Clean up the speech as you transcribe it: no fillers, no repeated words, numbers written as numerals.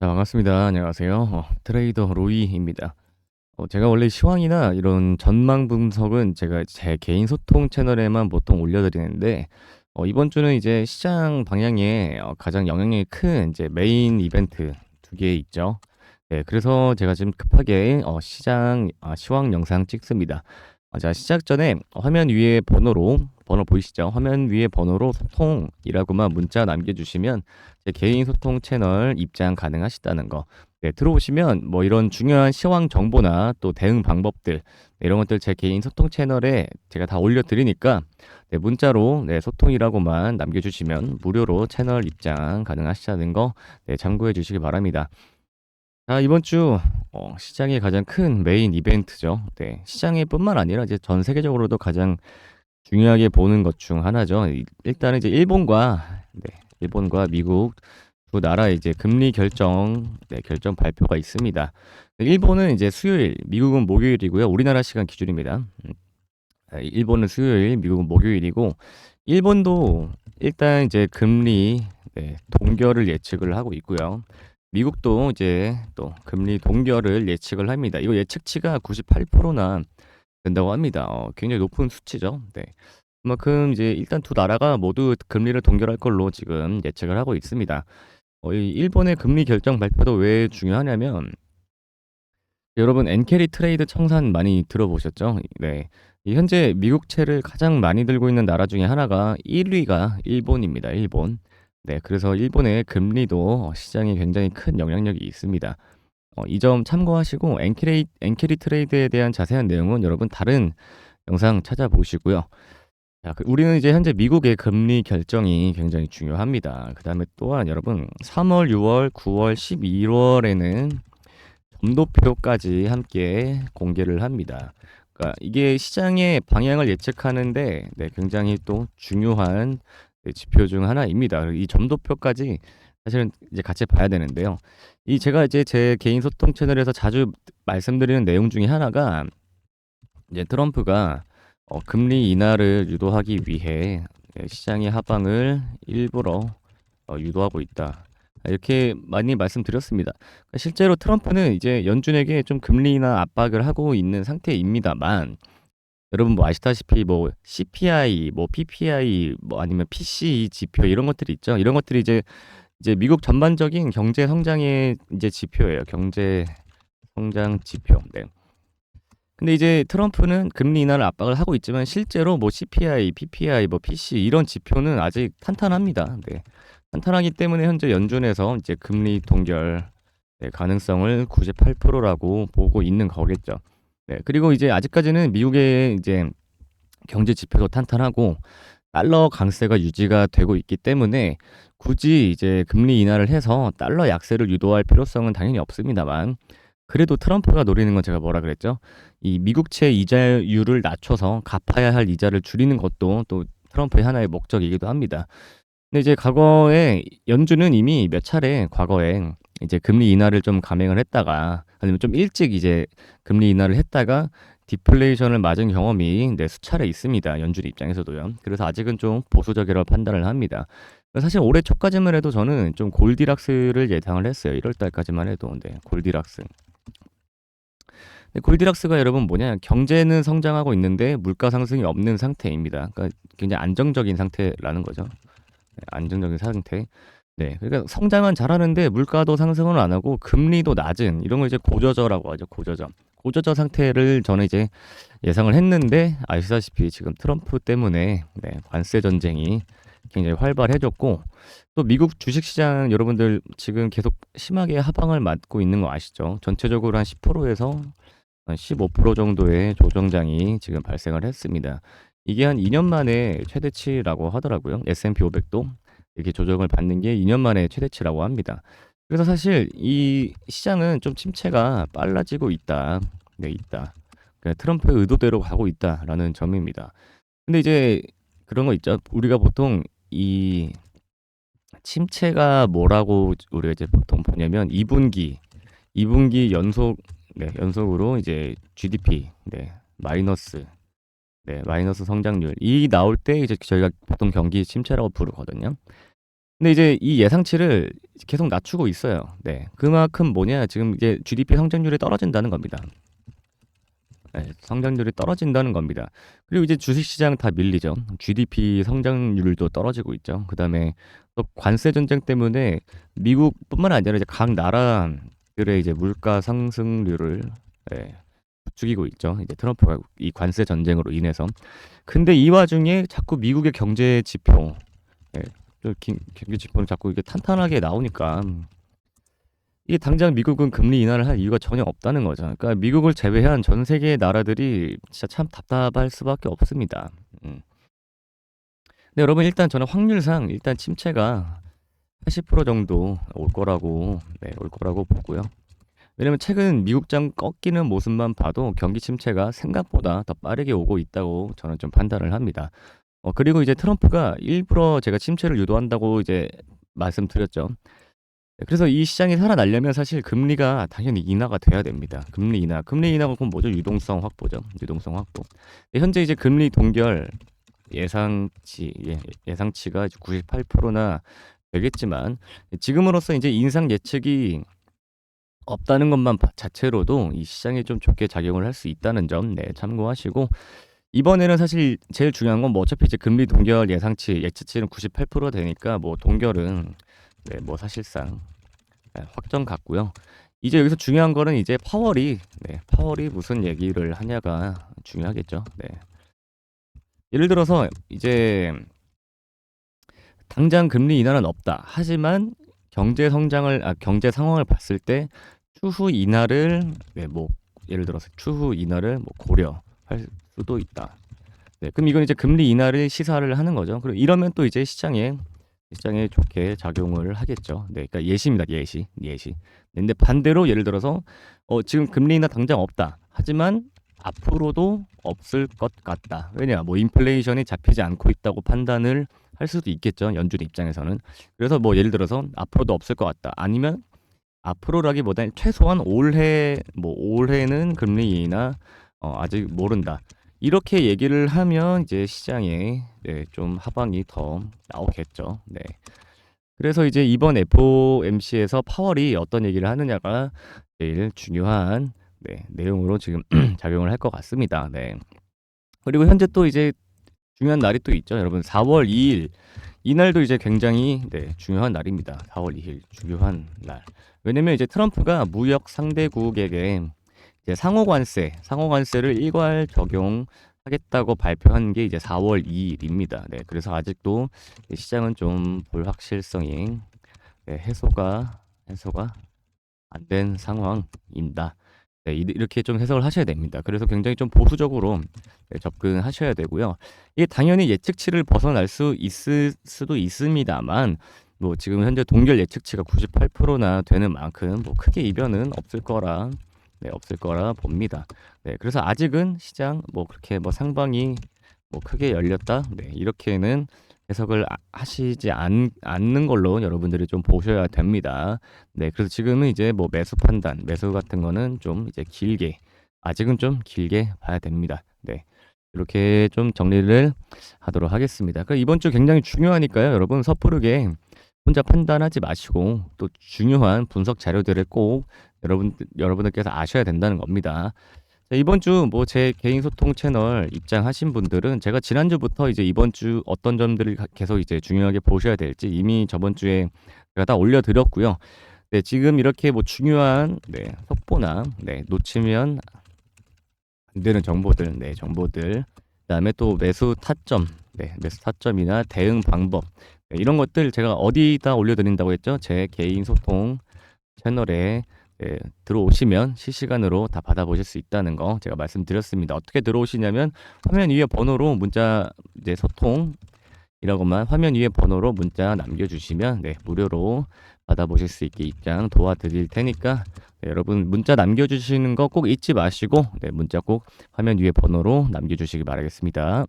자, 반갑습니다. 안녕하세요. 트레이더 로이입니다. 제가 원래 시황이나 이런 전망 분석은 제가 제 개인 소통 채널에만 보통 올려드리는데, 이번 주는 이제 시장 방향에 가장 영향력이 큰 이제 메인 이벤트 두 개 있죠. 네, 그래서 제가 지금 급하게 시황 영상 찍습니다. 자, 시작 전에 화면 위에 번호 보이시죠? 화면 위에 번호로 소통이라고만 문자 남겨주시면 제 개인 소통 채널 입장 가능하시다는 거. 네, 들어오시면 뭐 이런 중요한 시황 정보나 또 대응 방법들, 네, 이런 것들 제 개인 소통 채널에 제가 다 올려드리니까, 네, 문자로 네, 소통이라고만 남겨주시면 무료로 채널 입장 가능하시다는 거, 네, 참고해 주시기 바랍니다. 자, 이번 주 시장의 가장 큰 메인 이벤트죠. 네, 시장에 뿐만 아니라 이제 전 세계적으로도 가장 중요하게 보는 것 중 하나죠. 일단은 이제 일본과 미국 두 나라의 이제 금리 결정 발표가 있습니다. 일본은 이제 수요일, 미국은 목요일이고요. 우리나라 시간 기준입니다. 일본은 수요일, 미국은 목요일이고, 일본도 일단 이제 금리 동결을 예측을 하고 있고요. 미국도 이제 또 금리 동결을 예측을 합니다. 이거 예측치가 98%나 된다고 합니다. 굉장히 높은 수치죠. 네. 그만큼 이제 일단 두 나라가 모두 금리를 동결할 걸로 지금 예측을 하고 있습니다. 이 일본의 금리 결정 발표도 왜 중요하냐면, 여러분 엔캐리 트레이드 청산 많이 들어보셨죠? 네. 이 현재 미국채를 가장 많이 들고 있는 나라 중에 하나가 1위가 일본입니다. 일본. 네. 그래서 일본의 금리도 시장에 굉장히 큰 영향력이 있습니다. 이 점 참고하시고 엔캐리 트레이드에 대한 자세한 내용은 여러분 다른 영상 찾아보시고요. 자, 우리는 이제 현재 미국의 금리 결정이 굉장히 중요합니다. 그다음에 또한 여러분 3월, 6월, 9월, 11월에는 점도표까지 함께 공개를 합니다. 그러니까 이게 시장의 방향을 예측하는데 굉장히 또 중요한 지표 중 하나입니다. 이 점도표까지 사실은 이제 같이 봐야 되는데요. 이 제가 이제 제 개인 소통 채널에서 자주 말씀드리는 내용 중에 하나가 이제 트럼프가 금리 인하를 유도하기 위해 시장의 하방을 일부러 유도하고 있다. 이렇게 많이 말씀드렸습니다. 그러니까 실제로 트럼프는 이제 연준에게 좀 금리 인하 압박을 하고 있는 상태입니다만, 여러분 뭐 아시다시피 뭐 CPI, 뭐 PPI, 뭐 아니면 PCE 지표 이런 것들이 있죠. 이런 것들이 이제 미국 전반적인 경제 성장의 이제 지표예요. 경제 성장 지표. 네. 근데 이제 트럼프는 금리 인하를 압박을 하고 있지만 실제로 뭐 CPI, PPI, 뭐 PC 이런 지표는 아직 탄탄합니다. 네. 탄탄하기 때문에 현재 연준에서 이제 금리 동결 가능성을 98%라고 보고 있는 거겠죠. 네. 그리고 이제 아직까지는 미국의 이제 경제 지표도 탄탄하고 달러 강세가 유지가 되고 있기 때문에 굳이 이제 금리 인하를 해서 달러 약세를 유도할 필요성은 당연히 없습니다만, 그래도 트럼프가 노리는 건 제가 뭐라 그랬죠? 이 미국채 이자율을 낮춰서 갚아야 할 이자를 줄이는 것도 또 트럼프의 하나의 목적이기도 합니다. 근데 이제 과거에 연준은 이미 몇 차례 과거에 이제 금리 인하를 좀 감행을 했다가, 아니면 좀 일찍 이제 금리 인하를 했다가 디플레이션을 맞은 경험이 수차례 있습니다. 연준 입장에서도요. 그래서 아직은 좀 보수적이라고 판단을 합니다. 사실 올해 초까지만 해도 저는 좀 골디락스를 예상을 했어요. 1월 달까지만 해도. 네, 골디락스. 골디락스가 여러분 뭐냐? 경제는 성장하고 있는데 물가 상승이 없는 상태입니다. 그러니까 굉장히 안정적인 상태라는 거죠. 네, 안정적인 상태. 네, 그러니까 성장은 잘하는데 물가도 상승을 안 하고 금리도 낮은, 이런 걸 이제 고저저라고 하죠. 고저저. 고저저 상태를 저는 이제 예상을 했는데, 아시다시피 지금 트럼프 때문에 관세 전쟁이 굉장히 활발해졌고, 또 미국 주식시장 여러분들 지금 계속 심하게 하방을 맞고 있는 거 아시죠? 전체적으로 한 10%에서 한 15% 정도의 조정장이 지금 발생을 했습니다. 이게 한 2년 만에 최대치라고 하더라고요. S&P 500도 이렇게 조정을 받는 게 2년 만에 최대치라고 합니다. 그래서 사실 이 시장은 좀 침체가 빨라지고 있다. 네, 있다. 그러니까 트럼프의 의도대로 가고 있다라는 점입니다. 근데 이제 그런 거 있죠. 우리가 보통 이 침체가 뭐라고 우리가 이제 보통 보냐면 2분기 연속으로 이제 GDP 마이너스 성장률 이 나올 때 이제 저희가 보통 경기 침체라고 부르거든요. 근데 이제 이 예상치를 계속 낮추고 있어요. 네. 그만큼 뭐냐 지금 이제 GDP 성장률이 떨어진다는 겁니다. 네, 성장률이 떨어진다는 겁니다. 그리고 이제 주식시장 다 밀리죠. GDP 성장률도 떨어지고 있죠. 그다음에 또 관세 전쟁 때문에 미국뿐만 아니라 이제 각 나라들의 이제 물가 상승률을 예, 부추기고 있죠. 이제 트럼프가 이 관세 전쟁으로 인해서. 근데 이 와중에 자꾸 미국의 경제 지표, 예, 경제 지표는 자꾸 이게 탄탄하게 나오니까 이게 당장 미국은 금리 인하를 할 이유가 전혀 없다는 거죠. 그러니까 미국을 제외한 전 세계의 나라들이 진짜 참 답답할 수밖에 없습니다. 음. 근데 여러분 일단 저는 확률상 일단 침체가 80% 정도 올 거라고 올 거라고 보고요. 왜냐면 최근 미국장 꺾이는 모습만 봐도 경기 침체가 생각보다 더 빠르게 오고 있다고 저는 좀 판단을 합니다. 그리고 이제 트럼프가 일부러 제가 침체를 유도한다고 이제 말씀드렸죠. 네, 그래서 이 시장이 살아나려면 사실 금리가 당연히 인하가 돼야 됩니다. 금리 인하가 그럼 뭐죠? 유동성 확보죠. 유동성 확보. 네, 현재 이제 금리 동결 예상치가 이제 98%나 되겠지만 지금으로서 이제 인상 예측이 없다는 것만 자체로도 이 시장에 좀 좋게 작용을 할 수 있다는 점 참고하시고 이번에는 사실 제일 중요한 건 뭐 어차피 이제 금리 동결 예측치는 98% 되니까 뭐 동결은 뭐 사실상 확정 같고요. 이제 여기서 중요한 거는 이제 파월이 무슨 얘기를 하냐가 중요하겠죠. 네. 예를 들어서 이제 당장 금리 인하는 없다. 하지만 경제 상황을 봤을 때 추후 인하를 뭐 예를 들어서 추후 인하를 뭐 고려할 수도 있다. 네, 그럼 이건 이제 금리 인하를 시사를 하는 거죠. 그리고 이러면 또 이제 시장에 좋게 작용을 하겠죠. 네, 그러니까 예시입니다. 예시. 근데 반대로 예를 들어서 지금 금리 인하 당장 없다. 하지만 앞으로도 없을 것 같다. 왜냐, 뭐 인플레이션이 잡히지 않고 있다고 판단을 할 수도 있겠죠. 연준 입장에서는. 그래서 뭐 예를 들어서 앞으로도 없을 것 같다. 아니면 앞으로라기보다는 최소한 올해는 금리 인하 아직 모른다. 이렇게 얘기를 하면 이제 시장에 좀 하방이 더 나오겠죠. 네. 그래서 이제 이번 FOMC에서 파월이 어떤 얘기를 하느냐가 제일 중요한 내용으로 지금 작용을 할 것 같습니다. 네. 그리고 현재 또 이제 중요한 날이 또 있죠. 여러분 4월 2일 이날도 이제 굉장히 중요한 날입니다. 4월 2일 중요한 날. 왜냐면 이제 트럼프가 무역 상대국에게 이제 상호관세를 일괄 적용하겠다고 발표한 게 이제 4월 2일입니다. 네, 그래서 아직도 시장은 좀 불확실성이 해소가 안 된 상황입니다. 네, 이렇게 좀 해석을 하셔야 됩니다. 그래서 굉장히 좀 보수적으로 접근하셔야 되고요. 이게 당연히 예측치를 벗어날 수 있을 수도 있습니다만 뭐 지금 현재 동결 예측치가 98%나 되는 만큼 뭐 크게 이변은 없을 거라 봅니다. 네, 그래서 아직은 시장 뭐 그렇게 뭐 상방이 뭐 크게 열렸다. 네, 이렇게는 해석을 하시지 않는 걸로 여러분들이 좀 보셔야 됩니다. 네, 그래서 지금은 이제 뭐 매수 같은 거는 좀 이제 아직은 좀 길게 봐야 됩니다. 네, 이렇게 좀 정리를 하도록 하겠습니다. 그 이번 주 굉장히 중요하니까요, 여러분 섣부르게 혼자 판단하지 마시고 또 중요한 분석 자료들을 꼭 여러분들께서 아셔야 된다는 겁니다. 자, 이번 주 뭐 제 개인 소통 채널 입장하신 분들은 제가 지난주부터 이제 이번 주 어떤 점들을 계속 이제 중요하게 보셔야 될지 이미 저번 주에 제가 다 올려드렸고요. 네, 지금 이렇게 뭐 중요한 속보나 놓치면 안 되는 정보들, 그다음에 또 매수 타점이나 대응 방법 이런 것들 제가 어디다 올려드린다고 했죠? 제 개인 소통 채널에 들어오시면 실시간으로 다 받아보실 수 있다는 거 제가 말씀드렸습니다. 어떻게 들어오시냐면 화면 위에 번호로 문자 소통이라고만 화면 위에 번호로 문자 남겨주시면 무료로 받아보실 수 있게 입장 도와드릴 테니까 여러분 문자 남겨주시는 거 꼭 잊지 마시고 문자 꼭 화면 위에 번호로 남겨주시기 바라겠습니다.